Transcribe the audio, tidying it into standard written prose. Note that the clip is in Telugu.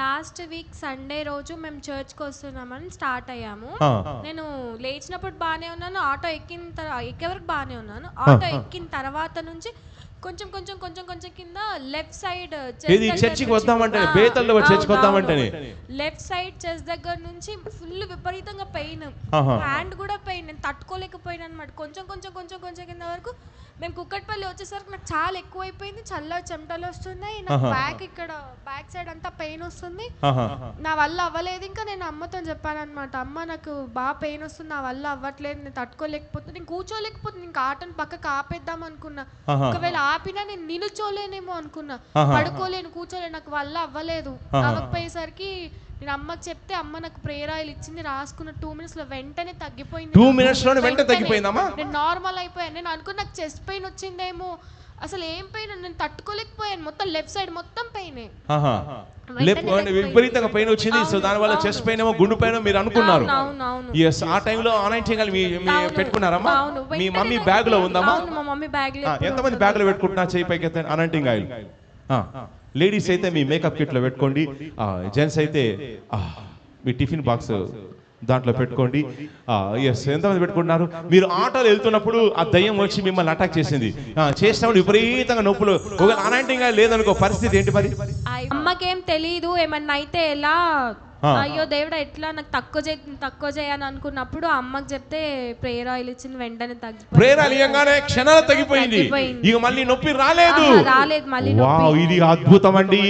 లాస్ట్ వీక్ సండే రోజు మేము చర్చ్కి వస్తున్నామని స్టార్ట్ అయ్యాము. నేను లేచినప్పుడు బాగానే ఉన్నాను, ఆటో ఎక్కే వరకు బాగానే ఉన్నాను. ఆటో ఎక్కిన తర్వాత నుంచి కొంచెం కొంచెం కొంచెం కొంచెం కింద లెఫ్ట్ సైడ్ చర్చికి వద్దామంటే బేతల్లో చర్చికి వద్దామంటే లెఫ్ట్ సైడ్ చెస్ట్ దగ్గర నుంచి ఫుల్ విపరీతంగా పెయిన్, హ్యాండ్ కూడా పెయిన్, నేను తట్టుకోలేకపోయినా అనమాట. కొంచెం కొంచెం కొంచెం కొంచెం కింద వరకు మేము కుక్కట్పల్లి వచ్చేసరికి నాకు చాలా ఎక్కువైపోయింది. చల్ల చెమటలు వస్తున్నాయి, నాకు బ్యాక్ సైడ్ అంతా పెయిన్ వస్తుంది. నా వల్ల అవ్వలేదు. ఇంకా నేను అమ్మతో చెప్పాను అనమాట, అమ్మ నాకు బాగా పెయిన్ వస్తుంది, నా వల్ల అవ్వట్లేదు, నేను తట్టుకోలేకపోతుంది, నేను కూర్చోలేకపోతుంది. ఇంకా ఆటను పక్కకు ఆపేద్దాం అనుకున్నా. ఒకవేళ ఆపినా నేను నిలుచోలేనేమో అనుకున్నా, పడుకోలేను, కూర్చోలేను, నాకు వల్ల అవ్వలేదు. అవ్వకపోయేసరికి నేను అమ్మకి చెప్తే అమ్మ నాకు ప్రేయర్ ఆయిల్ ఇచ్చింది, రాసుకున్న 2 minutes లో వెంటనే తగ్గిపోయింది. 2 minutes లోనే వెంటనే తగ్గిపోయిందమ్మా. నేను నార్మల్ అయిపోయాను. నేను అనుకున్నా నాకు చెస్ట్ పెయిన్ వచ్చిందేమో, అసలు ఏం పెయిన్, నేను తట్టుకోలేకపోయాను. మొత్తం లెఫ్ట్ సైడ్ మొత్తం పెయిన్, విపరీతంగా పెయిన్ వచ్చింది. సో దాని వల్ల చెస్ట్ పెయిన్ ఏమో గుండు పెయిన్ మీరు అనుకున్నారు. ఎస్, ఆ టైంలో అనాయింటింగ్ పెట్టుకున్నారమ్మా? మీ మమ్మీ బ్యాగ్ లో ఉందమ్మా? మా మమ్మీ బ్యాగ్ లో. ఎంతమంది బ్యాగ్ లో పెట్టుకుంటున్నా చేయి పైకి అనాయింటింగ్ ఆయిల్? లేడీస్ అయితే మీ మేకప్ కిట్ లో పెట్టుకోండి, జెంట్స్ అయితే మీ టిఫిన్ బాక్స్ దాంట్లో పెట్టుకోండి. ఎస్, ఎంతమంది పెట్టుకుంటున్నారు? మీరు ఆటోలో వెళ్తున్నప్పుడు ఆ దయ్యం వచ్చి మిమ్మల్ని అటాక్ చేసింది, చేసినప్పుడు విపరీతంగా నొప్పులు, ఒక అనాయింటింగ్ ఆయిల్ లేదనుకో పరిస్థితి ఏంటి మరి? అమ్మకేం తెలీదు, ఏమన్నా అయితే ఎలా, అయ్యో దేవుడా ఎట్లా, నాకు తక్కువ చేయని అనుకున్నప్పుడు అమ్మకి చెప్తే ప్రేయర్ ఆయిల్ ఇచ్చింది, వెంటనే తగ్గిపోయింది. ప్రేయర్ ఆయిల్ ఇవ్వగానే క్షణాలు తగ్గిపోయింది, ఇక మళ్ళీ నొప్పి రాలేదు. మళ్ళీ. ఇది అద్భుతం అండి.